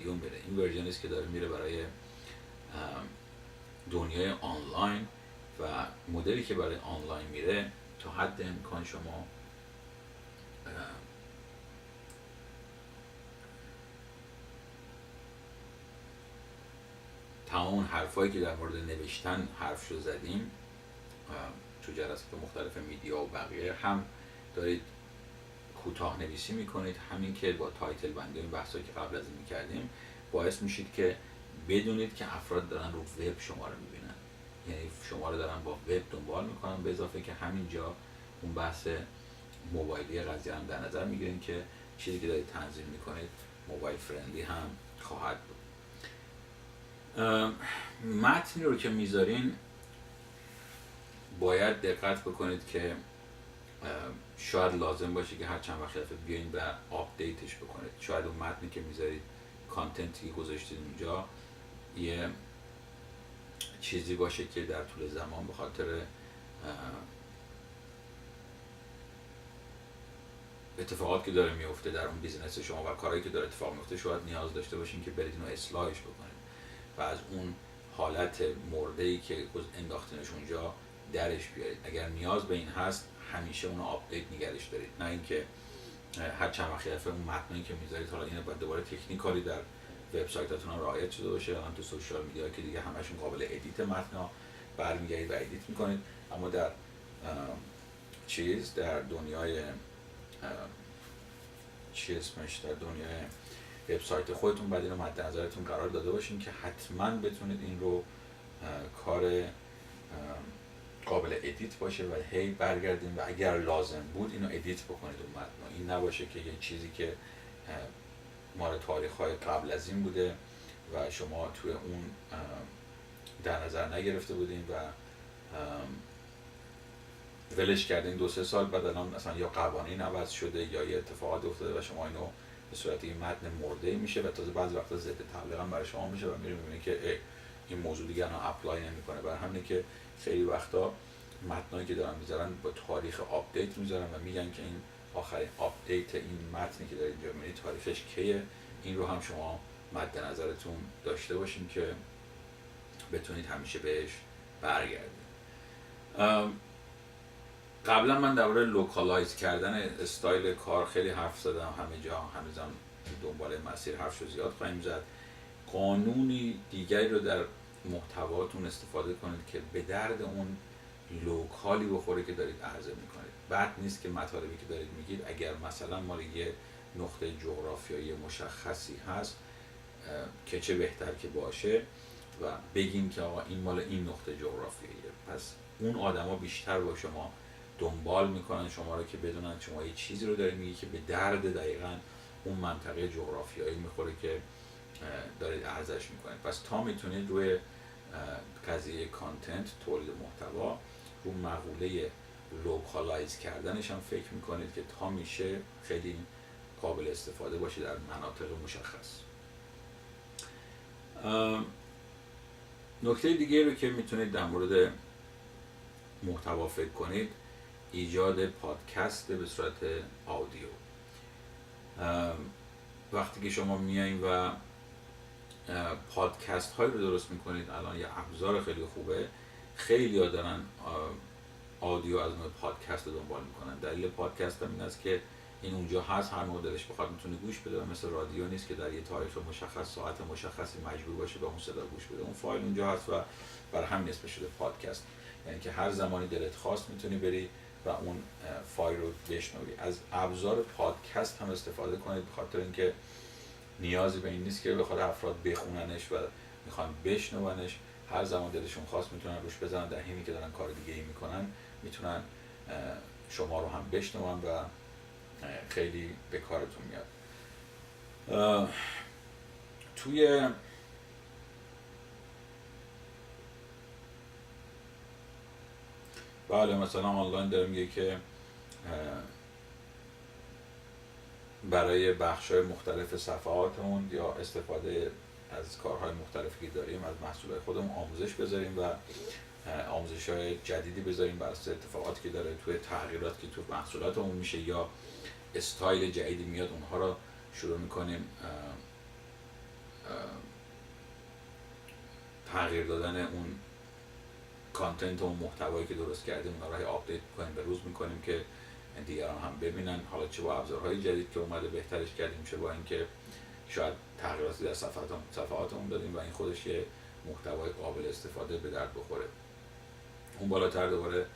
رادیو میره. این ورژنی است که داره میره برای دنیای آنلاین و مدلی که برای آنلاین میره تا حد امکان شما تمام حرفایی که در مورد نوشتن حرفشو زدیم تو جلسات مختلف میدیا و بقیه، هم دارید کوتاه نویسی میکنید، همین که با تایتل بندی این بحثایی که قبل از این میکردیم باعث میشید که بدونید که افراد دارن رو وب شما رو میبینن، یعنی شما رو دارن با وب دنبال میکنن، به اضافه که همینجا اون بحث موبایلی قضیه هم در نظر میگیرین که چیزی که دارید تنظیم میکنید موبایل فرندلی هم خواهد بود. متنی رو که میذارین باید دقت بکنید که شاید لازم باشه که هر چند وقت بیاین و آپدیتش بکنید. شاید اون متنی که میذارید، کانتنتی که گذاشتید اونجا یه چیزی باشه که در طول زمان به خاطر اتفاقات که داره میفته در اون بیزنس شما و کارهایی که داره اتفاق میفته شاید نیاز داشته باشین که برید اینو اصلاحش بکنید و از اون حالت مرده‌ای که انداختینش اونجا درش بیارید. اگر نیاز به این هست همیشه اونو آپدیت نگرش دارید، نه اینکه هر چند وقت اون متنی که میذارید حالا اینو باید دوباره تکنیکالی در وبسایتاتون رعایت شده باشه. الان تو سوشال میدیا که دیگه همشون قابل ادیت متنا، برمیگردید و ادیت میکنید، اما در در دنیای در دنیای وبسایت خودتون بعد اینو مد نظرتون قرار داده باشین که حتما بتونید این رو کار قابل ادیت باشه و هی برگردین و اگر لازم بود اینو ادیت بکنید اون متن. این نباشه که یه چیزی که مال تاریخ‌های قبل از این بوده و شما توی اون در نظر نگرفته بودین و ولش کردین 2-3 سال، بعد الان مثلا یا قوانین عوض شده یا یه اتفاقات افتاده و شما اینو به صورت این متن مرده میشه و تازه بعضی وقتا ضد تبلیغ هم برای شما میشه و میبینید که این موضوع دیگه الان اپلای نمیکنه. برای همینه که خیلی وقتا متنایی که دارن میذارن با تاریخ آپدیت میذارن و میگن که این آخرین آپدیت این متنی که دارید اینجا میبینید تاریخش کیه. این رو هم شما مد نظرتون داشته باشین که بتونید همیشه بهش برگردید. قبلا من درباره لوکالایز کردن استایل کار خیلی حرف زدم، همه جا هنوزم دنبال مسیر حرفشو زیاد خواهیم زد. قانونی دیگری رو در محتواتون استفاده کنید که به درد اون لوکالی بخوره که دارید عرضه میکنید. بد نیست که مطالبی که دارید میگید اگر مثلا مال یه نقطه جغرافیایی مشخصی هست که چه بهتر که باشه و بگیم که آقا این مال این نقطه جغرافیاییه، پس اون آدما بیشتر با شما دنبال میکنن شما رو که بدونن شما یه چیزی رو دارید میگی که به درد دقیقاً اون منطقه جغرافیایی میخوره که دارید عرضش میکنید. پس تا میتونید روی قضیه کانتنت، تولید محتوا، رو مقوله لوکالایز کردنش هم فکر میکنید که تا میشه خیلی قابل استفاده باشه در مناطق مشخص. نکته دیگه رو که میتونید در مورد محتوا فکر کنید ایجاد پادکست به صورت آدیو. وقتی که شما میایین و پادکست هایی رو درست میکنید، الان یه ابزار خیلی خوبه، خیلی ها دارن آدیو از نوع پادکست رو دنبال میکنن. دلیل پادکست هم این است که این اونجا هست، هر موقع دلش بخواد میتونه گوش بده، مثل رادیو نیست که در یه تاریخ مشخص ساعت مشخصی مجبور باشه به اون صدا گوش بده. اون فایل اونجا هست و برای همین اسمش شده پادکست، یعنی که هر زمانی دلت خواست میتونی بری و اون فایل رو بشنوی. از ابزار پادکست هم استفاده کنید، به خاطر اینکه نیازی به این نیست که بخواد افراد بخوننش و میخوان بشنونش، هر زمان دلشون خواست میتونن روش بزنن، در حینی که دارن کار دیگه ای میکنن میتونن شما رو هم بشنون و خیلی به کارتون میاد. توی بله مثلا آنلاین داره میگه که برای بخش‌های مختلف صفحاتمون یا استفاده از کارهای مختلفی که داریم از محصولات خودمون آموزش بذاریم و آموزش‌های جدیدی بذاریم بر اساس اتفاقاتی که داره توی تغییراتی که تو محصولاتمون میشه یا استایل جدیدی میاد، اونها رو شروع میکنیم تغییر دادن اون کانتنت و اون محتوایی که درست کردیم اونها رو آپدیت می‌کنیم، به روز می‌کنیم که دیگران هم ببینن، حالا چه با ابزارهای جدید که اومده بهترش کردیم، چه با اینکه شاید تغییراتی در صفحاتمون دادیم و این خودش یه محتوای قابل استفاده به درد بخوره. اون بالاتر دوباره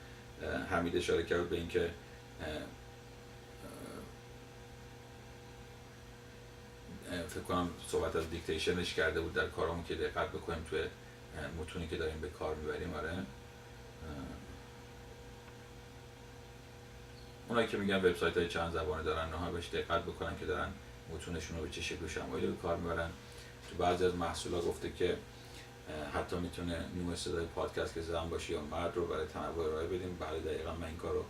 حمید اشاره کرد به اینکه فکر کنم صحبت از دیکتیشنش کرده بود در کارامون که دقت بکنیم توی متونی که داریم به کار میبریم. آره، اونایی که میگن وبسایت‌های چند زبانه دارن اونها بهش دقت بکنن که دارن متونشون رو به چه شکل و شمایلی به کار میبرن. تو بعضی از محصولا گفته که حتی میتونه نوع صدای پادکست که زن باشه یا مرد رو برای تنوع ارائه بدیم. بله دقیقاً من این کارو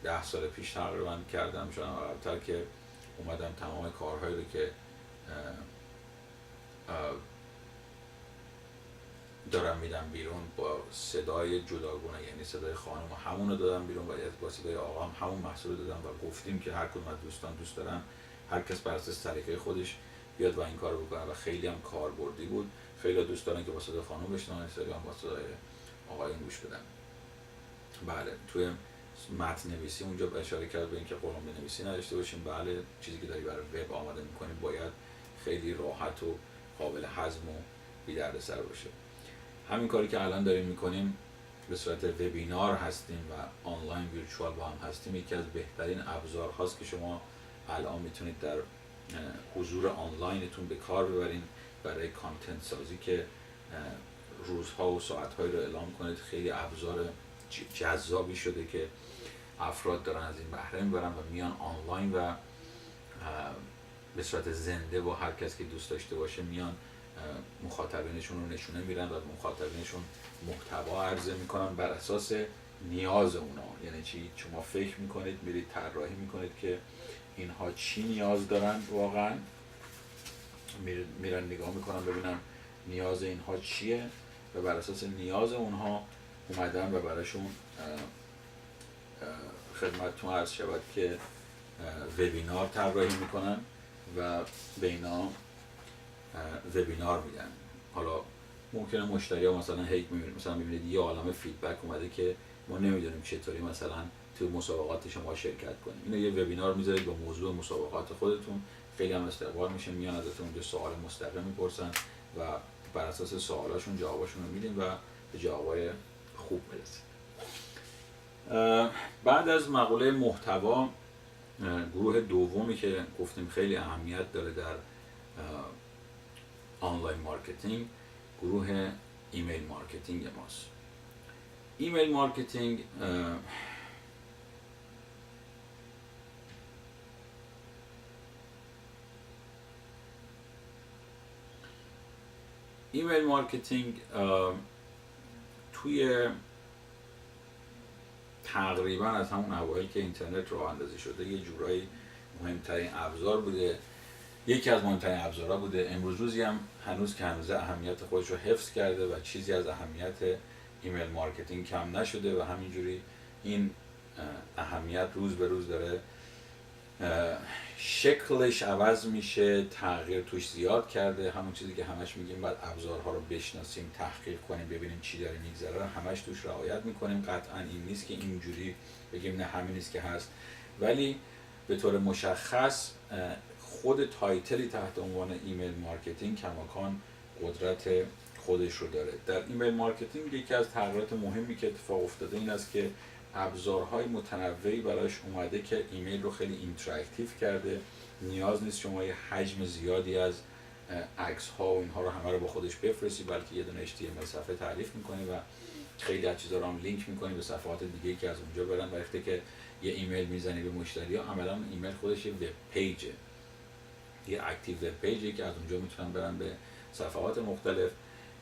10 سال پیش تقریبا کردم، شاید عقب‌تر که اومدم تمام کارهایی رو که دارم میدم بیرون با صدای جداگونه، یعنی صدای خانم همون رو دادم بیرون و با صدای آقا هم همون محصول رو دادم و گفتیم که هر کدوم از دوستان دوست دارن هر کس بر اساس طریقه خودش بیاد و این کارو بکنه و خیلی هم کاربردی بود. خیلی دوست دارن که با صدای خانم بشنون، خیلی هم با صدای آقایون گوش بدن. بله، توی متن نویسی اونجا اشاره کرد به اینکه قلم نویسی نداشته باشیم. بله، چیزی که داری برای وب آماده می‌کنیم باید خیلی راحت و قابل هضم و بی دردسر باشه. همین کاری که الان داریم می‌کنیم به صورت وبینار هستیم و آنلاین ویرچوال با هم هستیم. یکی از بهترین ابزارهاست که شما الان میتونید در حضور آنلاینتون به کار ببرین برای کانتنت سازی که روزها و ساعت‌هایی رو اعلام کنید. خیلی ابزار جذابی شده که افراد دارن از این بهره میبرن و میان آنلاین و به صورت زنده با هر کس که دوست داشته باشه میان مخاطبینشون رو نشونه میرن و مخاطبینشون محتوا عرضه میکنن بر اساس نیاز اونا. یعنی چی؟ شما فکر میکنید، میرید طراحی میکنید که اینها چی نیاز دارن، واقعا میرن نگاه میکنن ببینن نیاز اینها چیه و بر اساس نیاز اونها اومدن و براشون خدمتتون عرض شود که وبینار طراحی میکنن و به اینا وبینار میدن. حالا ممکنه مشتری ها مثلا مثلا میبینید یه عالمه فیدبک اومده که ما نمیدونیم چطوری مثلا تو مسابقات شما شرکت کنیم. اینو یه وبینار میذارید با موضوع مسابقات خودتون، خیلی هم استقبال میشه، میان ازتون اونجا سوال مستقیم میپرسن و بر اساس سوالاشون جواباشون رو میدیم و به جوابای خوب میرسید. بعد از مقوله محتوا، گروه دومی که گفتیم خیلی اهمیت داره در آنلاین مارکتینگ، گروه ایمیل مارکتینگ ماست. ایمیل مارکتینگ توی تقریبا از همون اوایل که اینترنت راه اندازی شده یه جورایی مهمترین ابزار بوده، یکی از مهمترین ابزارها بوده. امروز روزی هم هنوز که هنوز اهمیت خودش رو حفظ کرده و چیزی از اهمیت ایمیل مارکتینگ کم نشده و همینجوری این اهمیت روز به روز داره شکلش عوض میشه، تغییر توش زیاد کرده. همون چیزی که همش میگیم بعد ابزارها رو بشناسیم، تحقیق کنیم، ببینیم چی داره میگذره، همش توش رعایت میکنیم. قطعا این نیست که اینجوری بگیم نه همین نیست که هست، ولی به طور مشخص خود تایتلی تحت عنوان ایمیل مارکتینگ کماکان قدرت خودش رو داره. در ایمیل مارکتینگ یکی از تغییرات مهمی که اتفاق افتاده این است که ابزارهای متنوعی براش اومده که ایمیل رو خیلی اینتراکتیو کرده. نیاز نیست شما یه حجم زیادی از عکس ها و اینها رو همه رو با خودش بفرستی، بلکه یه دونه HTML صفحه تعریف میکنی و خیلی از چیزا رو هم لینک میکنی به صفحات دیگه که از اونجا برن. وقتی که یه ایمیل میزنی به مشتری ها، عملاً ایمیل خودش یه وب پیجه، یه اکتیو وب پیجه که از اونجا میتونن برن به صفحات مختلف.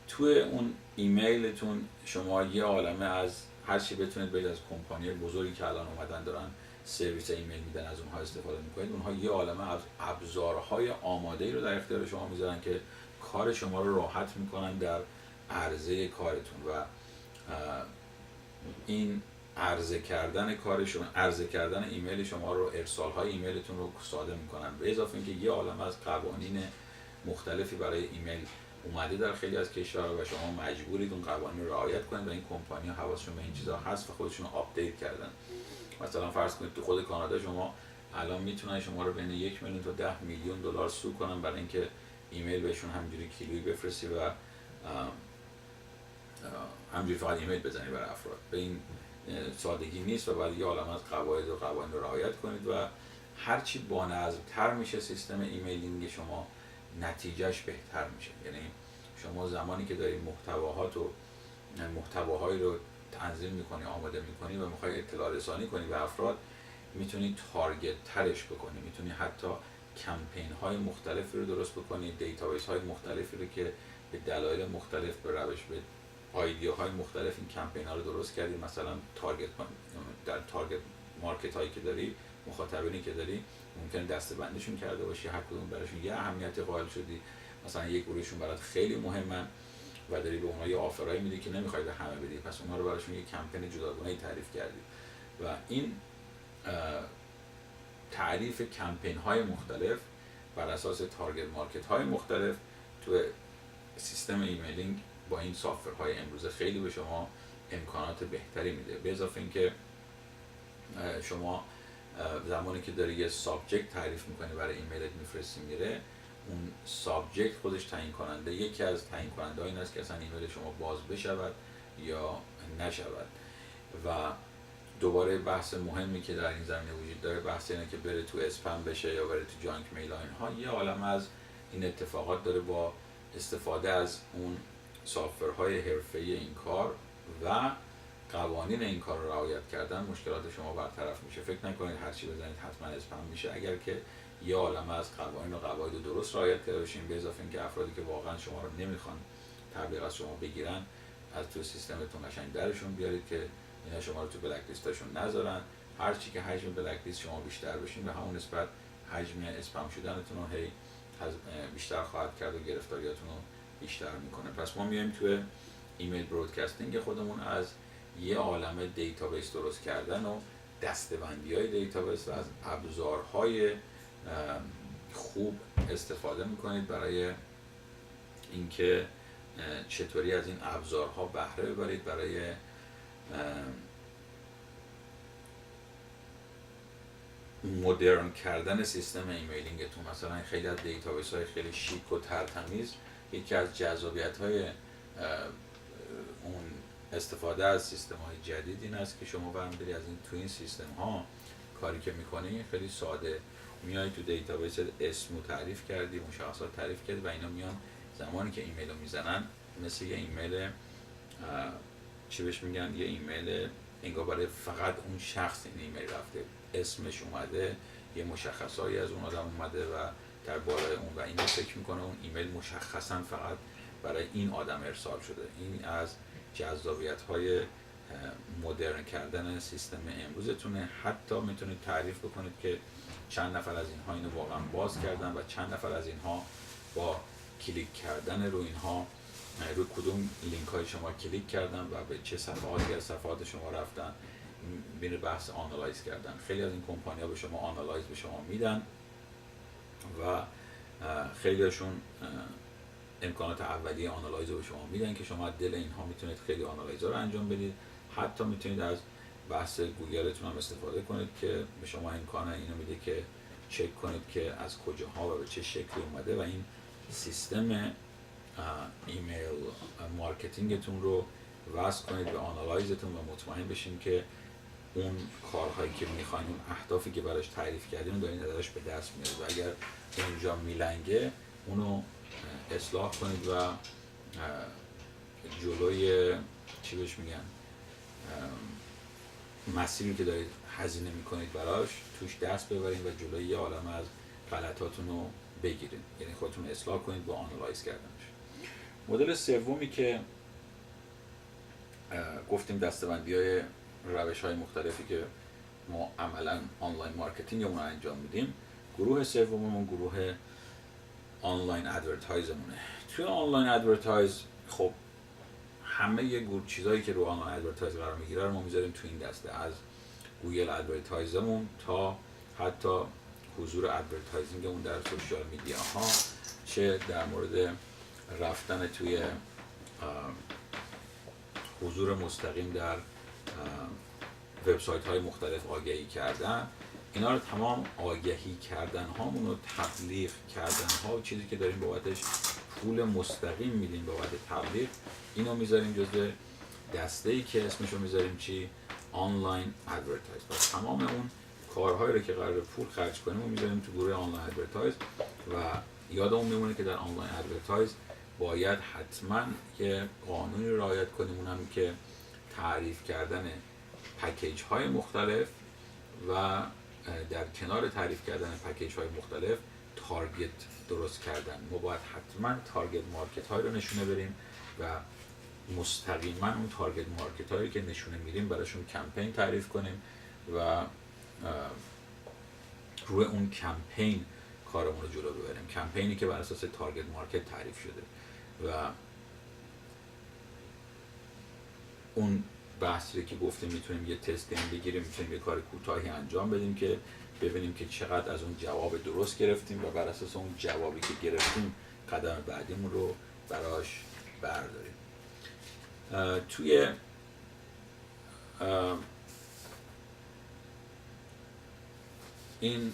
توی اون ایمیلتون شما یه عالمه از هر چی بتونید برید از کمپانی بزرگی که الان اومدن دارن سرویس ایمیل میدن از اونها استفاده میکنید. اونها یه عالمه از ابزارهای آماده‌ای رو در اختیار شما میذارن که کار شما رو راحت میکنن در عرضه کارتون و این عرضه کردن کارشون، عرضه کردن ایمیل شما رو، ارسال‌های ایمیلتون رو ساده میکنن. به اضافه اینکه یه عالمه از قوانین مختلفی برای ایمیل اومده در خیلی از کشورها و شما مجبورید اون قوانین رو رعایت کنید و این کمپانی‌ها حواسشون به این چیزا هست و خودشون رو آپدیت کردن. مثلا فرض کنید تو خود کانادا شما الان میتونن شما رو بین 1 میلیون تا 10 میلیون دلار سود کنن برای اینکه ایمیل بهشون همینجوری کیلویی بفرستی و همینجوری فقط ایمیل بزنی برای افراد. به این سادگی نیست و باید یه عالمه از قواعد و قوانین رو رعایت کنید و هرچی بانظم‌تر میشه سیستم ایمیلینگ شما نتیجهش بهتر میشه. یعنی شما زمانی که دارید محتواهایی رو تنظیم میکنی، آماده میکنی و میخوای اطلاع رسانی کنی به افراد، میتونی تارگت ترش بکنی، میتونی حتی کمپین های مختلفی رو درست بکنی، دیتابیس های مختلفی رو که به دلایل مختلف به روش به ایده های مختلف این کمپین ها رو درست کردی. مثلا در تارگت مارکت هایی که داری، مخاطبینی که داری، ممکن دسته‌بندیشون کرده باشی، هر کدوم براشون یه اهمیت قائل شدی. مثلا یک گروهشون برات خیلی مهمن و داری به اونها یه آفرایی میدی که نمیخوای به همه بدی، پس اونها رو براشون یه کمپین جداگانه‌ای تعریف کردی. و این تعریف کمپین های مختلف بر اساس تارگت مارکت های مختلف تو سیستم ایمیلینگ با این سافتورهای امروزه خیلی به شما امکانات بهتری میده. به اضافه اینکه شما زمانی که داری یه سابجکت تعریف میکنی برای ایمیلت میفرستی میره، اون سابجکت خودش تعیین کننده، یکی از تعیین کننده ها این است که اصلا ایمیل شما باز بشود یا نشود. و دوباره بحث مهمی که در این زمینه وجود داره بحث اینه که بره تو اسپم بشه یا بره تو جانک میل اینها. یه عالمه از این اتفاقات داره با استفاده از اون سافتورهای حرفه‌ای این کار و قوانین این کار رو رعایت کردن مشکلات شما برطرف میشه. فکر نکنید هر چی بزنید حتما اسپم میشه، اگر که یه عالمه از قوانین و قواعد رو درست رعایت کرده باشین. به اضافه اینکه افرادی که واقعا شما رو نمیخوان تبلیغ از شما بگیرن، از تو سیستمتون قشنگ درشون بیارید که اینا شما رو تو بلک لیستاشون نذارن. هر چی که حجم بلک لیست شما بیشتر بشین، به همون نسبت حجم اسپم شدنتون رو هی بیشتر خواهد کرد و گرفتاریاتون رو بیشتر میکنه. پس ما میایم تو ایمیل برودکاستینگ خودمون از یه عالمه دیتابیس درست کردن و دسته‌بندی های دیتابیس و از ابزارهای خوب استفاده میکنید برای اینکه چطوری از این ابزارها بهره ببرید برای مدرن کردن سیستم ایمیلینگتون. مثلا خیلی از دیتابیس های خیلی شیک و ترتمیز، یکی از جذابیت های اون استفاده از سیستم های جدید این است که شما برمی‌داری از این تو این سیستم ها کاری که میکنی خیلی ساده میای تو دیتابیس اسم رو تعریف کردی، مشخصات تعریف کردی و اینا میان زمانی که ایمیل رو میزنن مثل یه ایمیل چی بهش میگن، یه ایمیل انگار برای فقط اون شخص این ایمیل رفته، اسمش اومده، یه مشخصایی از اون آدم اومده و در بالای اون و اینا فکر میکنه اون ایمیل مشخصا فقط برای این آدم ارسال شده. این از جذابیت‌های مدرن کردن سیستم امروزتونه. حتی میتونید تعریف بکنید که چند نفر از اینها اینو واقعا باز کردن و چند نفر از اینها با کلیک کردن رو اینها روی کدوم لینک های شما کلیک کردن و به چه صفحاتی از صفحات شما رفتن. بین بحث آنالایز کردن، خیلی از این کمپانی ها به شما آنالایز به شما میدن و خیلیشون امکانات اولیه آنالایز رو به شما میدن که شما دل اینها میتونید خیلی آنالایز رو انجام بدید. حتی میتونید از بحث گوگلتون هم استفاده کنید که به شما امکان اینو میده که چک کنید که از کجاها و به چه شکلی اومده و این سیستم ایمیل مارکتینگتون رو وصل کنید به آنالایزتون و مطمئن بشین که اون کارهایی که میخواین، اون اهدافی که براش تعریف کردین دارین ازش به دست میارید و اگر اونجا میلنگه اونو اصلاح کنید و جلوی چی بهش میگن مسیری که دارید هزینه میکنید براش توش دست ببرید و جلوی یه عالمه از غلطاتون رو بگیرید، یعنی خودتون اصلاح کنید با آنالایز کردنش. مدل سومی که گفتیم دسته‌بندی های روش های مختلفی که ما عملا آنلاین مارکتینگ اون رو انجام میدیم. گروه سوممون گروه آنلاین ادورتایزمونه. توی آنلاین ادورتایز خب همه یه چیزایی که رو آنلاین ادورتایز قرار میگیره رو ما میذاریم تو این دسته، از گوگل ادورتایزمون تا حتی حضور ادورتایزینگمون در سوشال میدیا ها، چه در مورد رفتن توی حضور مستقیم در وبسایت های مختلف آگهی کردن، اینا رو تمام آگهی کردن هامون رو تبلیغ کردن ها و چیزی که داریم بابتش پول مستقیم میدیم بابت تبلیغ، اینو میذاریم جزء دسته‌ای که اسمشو میذاریم چی؟ آنلاین ادورتایز. پس تمام اون کارهایی رو که قرار پول خرج کنیم و میذاریم تو گروه آنلاین ادورتایز و یادمون میمونه که در آنلاین ادورتایز باید حتما یه قانونی رو رعایت کنیم، اونم که تعریف کردن پکیج های مختلف و در کنار تعریف کردن پکیج های مختلف تارگت درست کردن. ما باید حتما تارگت مارکت های رو نشونه بریم و مستقیما اون تارگت مارکت هایی که نشونه میدیم براشون کمپین تعریف کنیم و روی اون کمپین کارمون رو جلو ببریم، کمپینی که بر اساس تارگت مارکت تعریف شده و اون بحثی که گفتیم میتونیم یه تست بگیریم، میتونیم یه کار کوتاهی انجام بدیم که ببینیم که چقدر از اون جواب درست گرفتیم و بر اساس اون جوابی که گرفتیم قدم بعدیمون رو براش برداریم. توی این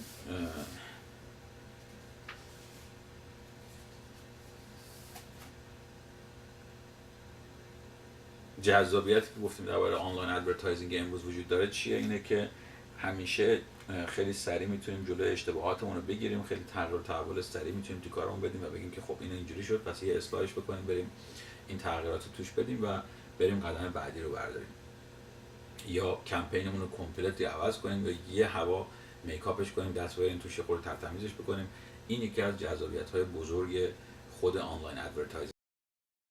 جذابیتی که گفتیم درباره آنلاین ادورتایزینگ امروز وجود داره چیه؟ اینه که همیشه خیلی سریع میتونیم جلوی اشتباهاتمون رو بگیریم، خیلی تغییر و تحول سریع میتونیم تو کارمون بدیم و بگیم که خب این اینجوری شد پس یه اصلاحش بکنیم، بریم این تغییرات رو توش بدیم و بریم قدم بعدی رو برداریم، یا کمپینمون رو کامپلت عوض کنیم و یه هوا میکاپش کنیم، دست ببریم توش، خورده ترتمیزش بکنیم. این یکی از جذابیت‌های بزرگ خود آنلاین ادورتایزینگ